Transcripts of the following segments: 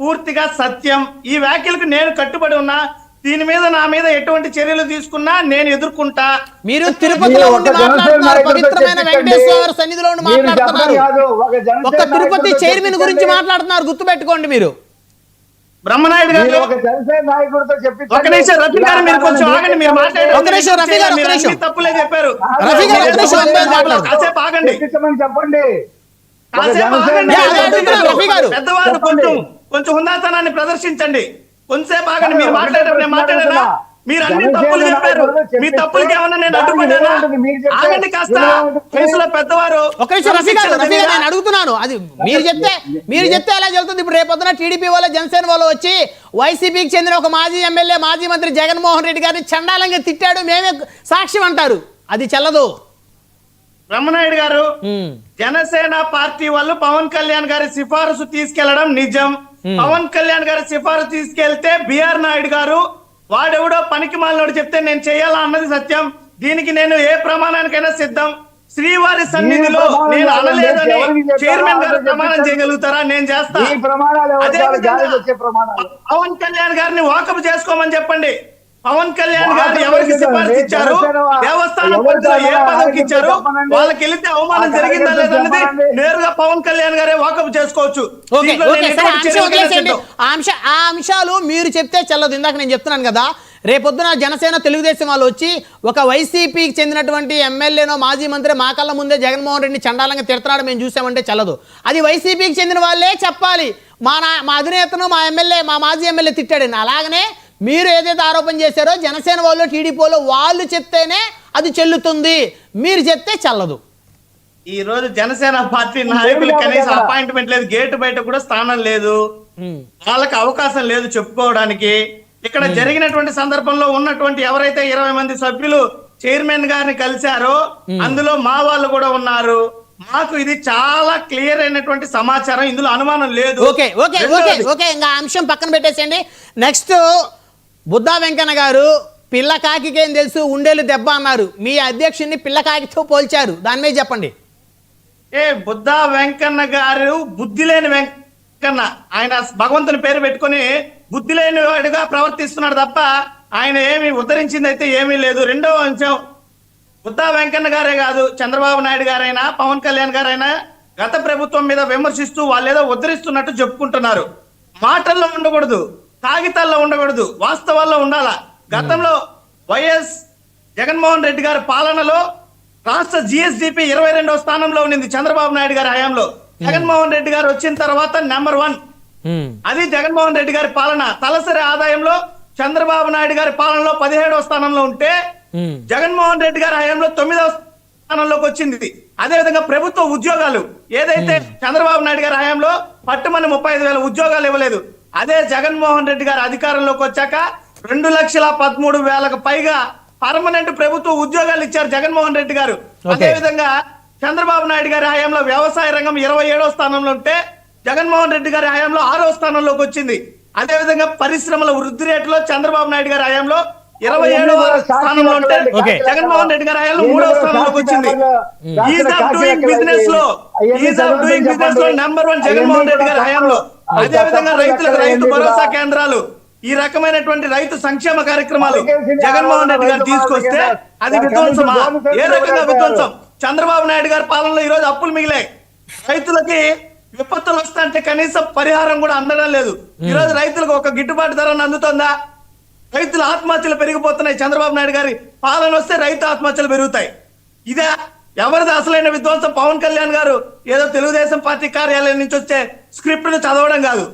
పూర్తిగా సత్యం. ఈ వ్యాఖ్యలకు నేను కట్టుబడి ఉన్నా. దీని మీద నా మీద ఎటువంటి చర్యలు తీసుకున్నా నేను ఎదుర్కొంటా. మీరు తిరుపతిలో ఉండి మాట్లాడుతున్నారు, పవిత్రమైన వెంకటేశ్వర సన్నిధిలో ఉండి మాట్లాడుతున్నారు, ఒక తిరుపతి చైర్మన్ గురించి మాట్లాడుతున్నారు, గుర్తుపెట్టుకోండి. మీరు బ్రహ్మనాయుడు గారు ఒక నిమిషం, రఫీ గారు మీరు కొంచెం ఆగండి. మీరు మాట్లాడారు తప్పులే చెప్పారు. కాసేపు ఆగండి, పెద్దవారు కొంచెం హుందాతనాన్ని ప్రదర్శించండి. కొంచెంసేపు ఆగండి. మీరు మాట్లాడారు, నేను మాట్లాడానా? మీరు అన్ని తప్పులు చెప్పారు. మీ తప్పులకి ఏమన్నా నేను అడ్డుపడ్డానా? ఆగండి కాస్త. కేసులో పెద్దవారు. నేను అడుగుతున్నాను, అది మీరు చెప్తే ఎలా చెబుతుంది? ఇప్పుడు రేపొద్దున టీడీపీ వాళ్ళు జనసేన వాళ్ళు వచ్చి వైసీపీకి చెందిన ఒక మాజీ ఎమ్మెల్యే మాజీ మంత్రి జగన్మోహన్ రెడ్డి గారిని చండాలంగా తిట్టాడు, మేమే సాక్ష్యం అంటారు, అది చెల్లదు. బ్రహ్మనాయుడు గారు, జనసేన పార్టీ వాళ్ళు పవన్ కళ్యాణ్ గారి సిఫారసు తీసుకెళ్లడం నిజం. పవన్ కళ్యాణ్ గారి సిఫారసు తీసుకెళ్తే బిఆర్ నాయుడు గారు వాడెవడో పనికి మాలినోడు చెప్తే నేను చేయాలా అన్నది సత్యం. దీనికి నేను ఏ ప్రమాణానికైనా సిద్ధం. శ్రీవారి సన్నిధిలో నేను అనలేదని చైర్మన్ గారు ప్రమాణం చేయగలుగుతారా? నేను చేస్తా. పవన్ కళ్యాణ్ గారిని వాకప్ చేసుకోమని చెప్పండి. పవన్ కళ్యాణ్ గారు ఎవరికి సిఫారసు ఇచ్చారు, దేవస్థానం పరిధిలో ఏ పదవికి ఇచ్చారు, వాళ్ళకి వెళితే అవమానం జరిగిందా లేదన్నది నేరుగా పవన్ కళ్యాణ్ గారే వాకప్ చేసుకోవచ్చు. ఆ అంశాలు మీరు చెప్తే చెల్లదు. ఇందాక నేను చెప్తున్నాను కదా, రేపొద్దున జనసేన తెలుగుదేశం వాళ్ళు వచ్చి ఒక వైసీపీకి చెందినటువంటి ఎమ్మెల్యేనో మాజీ మంత్రి మా కళ్ళ ముందే జగన్మోహన్ రెడ్డిని చండాలంగా తిడతాడు మేము చూసామంటే చెల్లదు. అది వైసీపీకి చెందిన వాళ్ళే చెప్పాలి, మా అధినేతను మా ఎమ్మెల్యే మా మాజీ ఎమ్మెల్యే తిట్టాడని. అలాగనే మీరు ఏదైతే ఆరోపణ చేశారో జనసేన వాళ్ళు టీడీపీ వాళ్ళు వాళ్ళు చెప్తేనే అది చెల్లుతుంది, మీరు చెప్తే చెల్లదు. ఈ రోజు జనసేన పార్టీ నాయకులు కనీసం అపాయింట్మెంట్ లేదు, గేటు బయట కూడా స్థానం లేదు, వాళ్ళకి అవకాశం లేదు చెప్పుకోవడానికి. ఇక్కడ జరిగినటువంటి సందర్భంలో ఉన్నటువంటి ఎవరైతే 20 మంది సభ్యులు చైర్మన్ గారిని కలిశారో అందులో మా వాళ్ళు కూడా ఉన్నారు. మాకు ఇది చాలా క్లియర్ అయినటువంటి సమాచారం, ఇందులో అనుమానం లేదు. ఇంకా అంశం పక్కన పెట్టేసేయండి. నెక్స్ట్, బుద్ధా వెంకన్న గారు పిల్ల కాకికేం తెలుసు ఉండేలు దెబ్బ అన్నారు, మీ అధ్యక్షుడిని పిల్ల కాకితో పోల్చారు, దాని మీద చెప్పండి. బుద్ధా వెంకన్న గారు బుద్ధి లేని వెంకన్న, ఆయన భగవంతుని పేరు పెట్టుకుని బుద్ధి లేని వాడిగా ప్రవర్తిస్తున్నాడు తప్ప ఆయన ఏమి ఉద్ధరించింది అయితే ఏమీ లేదు. రెండవ అంశం, బుద్ధా వెంకన్న గారే కాదు, చంద్రబాబు నాయుడు గారైనా పవన్ కళ్యాణ్ గారైనా గత ప్రభుత్వం మీద విమర్శిస్తూ వాళ్ళు ఏదో ఉద్ధరిస్తున్నట్టు చెప్పుకుంటున్నారు. మాటల్లో ఉండకూడదు, కాగితాల్లో ఉండకూడదు, వాస్తవాల్లో ఉండాలా. గతంలో వైఎస్ జగన్మోహన్ రెడ్డి గారి పాలనలో రాష్ట్ర జిఎస్డిపి 22వ స్థానంలో ఉన్నింది చంద్రబాబు నాయుడు గారి హయాంలో. జగన్మోహన్ రెడ్డి గారు వచ్చిన తర్వాత నెంబర్ 1. అది జగన్మోహన్ రెడ్డి గారి పాలన. తలసరి ఆదాయంలో చంద్రబాబు నాయుడు గారి పాలనలో 17వ స్థానంలో ఉంటే జగన్మోహన్ రెడ్డి గారి హయాంలో 9వ స్థానంలోకి వచ్చింది. అదే విధంగా ప్రభుత్వ ఉద్యోగాలు ఏదైతే చంద్రబాబు నాయుడు గారి హయాంలో పట్టుమని 35,000 ఉద్యోగాలు ఇవ్వలేదు, అదే జగన్మోహన్ రెడ్డి గారు అధికారంలోకి వచ్చాక 2,13,000కు పైగా పర్మనెంట్ ప్రభుత్వ ఉద్యోగాలు ఇచ్చారు జగన్మోహన్ రెడ్డి గారు. అదే విధంగా చంద్రబాబు నాయుడు గారి హయాంలో వ్యవసాయ రంగం 27వ స్థానంలో ఉంటే జగన్మోహన్ రెడ్డి గారి హయాంలో 6వ స్థానంలోకి వచ్చింది. అదే విధంగా పరిశ్రమల వృద్ధి రేటులో చంద్రబాబు నాయుడు గారి హయాంలో 27వ స్థానంలో ఉంటే జగన్మోహన్ రెడ్డి గారి హయాంలో 3వ స్థానంలోకి వచ్చింది. ఈజ్ ఆఫ్ డూయింగ్ బిజినెస్ లో నెంబర్ 1 జగన్మోహన్ రెడ్డి గారి హయాంలో. అదే విధంగా రైతులకు రైతు భరోసా కేంద్రాలు, ఈ రకమైనటువంటి రైతు సంక్షేమ కార్యక్రమాలు జగన్మోహన్ రెడ్డి గారు తీసుకొస్తే అది విధ్వంసమా? ఏ రకంగా విధ్వంసం? చంద్రబాబు నాయుడు గారి పాలనలో ఈ రోజు అప్పులు మిగిలాయి. రైతులకి విపత్తులు వస్తాంటే కనీసం పరిహారం కూడా అందడం లేదు. ఈ రోజు రైతులకు ఒక గిట్టుబాటు ధర అందుతుందా? రైతుల ఆత్మహత్యలు పెరిగిపోతున్నాయి. చంద్రబాబు నాయుడు గారి పాలన వస్తే రైతు ఆత్మహత్యలు పెరుగుతాయి. ఇదే ఎవరిది అసలైన విధ్వంసం? పవన్ కళ్యాణ్ గారు ఏదో తెలుగుదేశం పార్టీ కార్యాలయం నుంచి వచ్చే స్క్రిప్ట్ ను చదవడం కాదు,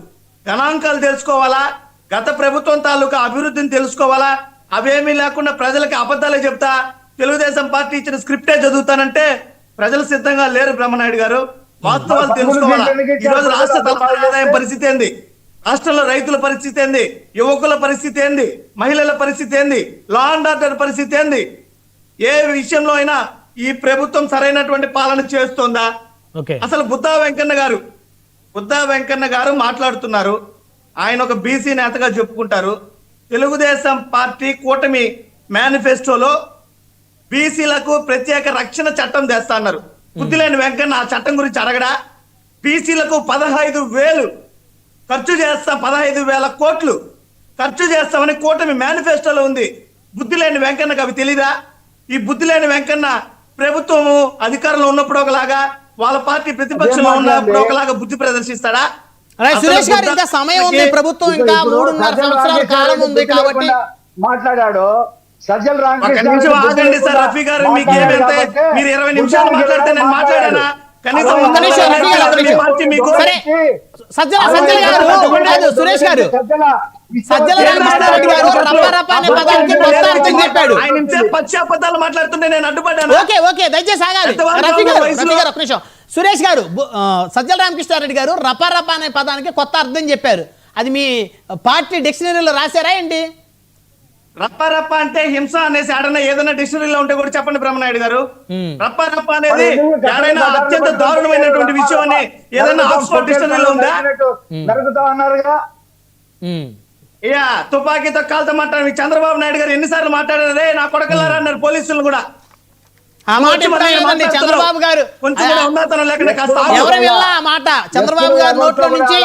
గణాంకాలు తెలుసుకోవాలా, గత ప్రభుత్వం తాలూకా అభివృద్ధిని తెలుసుకోవాలా. అవేమీ లేకుండా ప్రజలకి అబద్ధాలే చెప్తా తెలుగుదేశం పార్టీ ఇచ్చిన స్క్రిప్టే చదువుతానంటే ప్రజలు సిద్ధంగా లేరు. బ్రహ్మనాయుడు గారు, వాస్తవాలు తెలుసుకోవాలా. ఈ రోజు రాష్ట్ర తలసరి ఆదాయం పరిస్థితి ఏంది, రాష్ట్రంలో రైతుల పరిస్థితి ఏంది, యువకుల పరిస్థితి ఏంది, మహిళల పరిస్థితి ఏంది, లా అండ్ ఆర్డర్ పరిస్థితి ఏంది, ఏ విషయంలో అయినా ఈ ప్రభుత్వం సరైనటువంటి పాలన చేస్తుందా? అసలు బుద్ధా వెంకన్న గారు మాట్లాడుతున్నారు, ఆయన ఒక బీసీ నేతగా చెప్పుకుంటారు. తెలుగుదేశం పార్టీ కూటమి మేనిఫెస్టోలో బీసీలకు ప్రత్యేక రక్షణ చట్టం తెస్తా అన్నారు. బుద్ధి లేని వెంకన్న ఆ చట్టం గురించి అడగడా? బీసీలకు 15,000 ఖర్చు చేస్తాం 15,000 కోట్లు ఖర్చు చేస్తామని కూటమి మేనిఫెస్టోలో ఉంది. బుద్ధి లేని వెంకన్నకు అవి తెలీదా? ఈ బుద్ధి లేని వెంకన్న ప్రభుత్వము అధికారంలో ఉన్నప్పుడు ఒకలాగా, వాళ్ళ పార్టీ ప్రతిపక్షంలో ఉన్నప్పుడు ఒకలాగా బుద్ధి ప్రదర్శిస్తాడా? అలాగే సురేష్ గారు, ఇంకా సమయం ఉంది, ప్రభుత్వం ఇంకా 3.5 సంవత్సరాల కాలం ఉంది కాబట్టి మాట్లాడాడు. సజ్జల ఒక నిమిషం ఆగండి సార్. రఫీ గారు మీకు ఏమైతే మీరు 20 నిమిషాలు మాట్లాడితే నేను మాట్లాడానా? కనీసం ఒక్క నిమిషం, రఫీ గారు, ఒక్క నిమిషం. మీకు సరే, సజ్జల గారు కాదు, సురేష్ గారు, సజ్జల రామకృష్ణారెడ్డి గారు రప్ప అనే పదానికి కొత్త అర్థం చెప్పాడు. ఆయన పచ్చి అబద్ధాలు మాట్లాడుతుంటే నేను అడ్డుపడ్డాను. ఓకే దయచేసి ఆగాలి. రఫీ గారు ఒక నిమిషం. సురేష్ గారు, సజ్జల రామకృష్ణారెడ్డి గారు రప్ప అనే పదానికి కొత్త అర్థం చెప్పారు. అది మీ పార్టీ డిక్షనరీలో రాశారా ఏంటి? రప్ప అంటే హింస అనేసి ఆడన ఏదైనా డిక్షనరీలో ఉంటే కూడా చెప్పండి బ్రహ్మనాయుడు గారు. రప్ప అనేది ఏడైనా అత్యంత దారుణమైనటువంటి విషయం అని ఏదైనా ఆక్స్ఫర్డ్ డిక్షనరీలో ఉందా? ఇక తుపాకీతో కాలుతో మాట్లాడి చంద్రబాబు నాయుడు గారు ఎన్నిసార్లు మాట్లాడారే నా కొడకలారా అన్నారు పోలీసులు కూడా. ఆ మాట ఇప్పుడు చంద్రబాబు గారు కొంచెం కూడా ఉన్నతనం లేకుండా కాస్త ఎవరు వెళ్ళా ఆ మాట చంద్రబాబు గారి నోట్లో నుంచి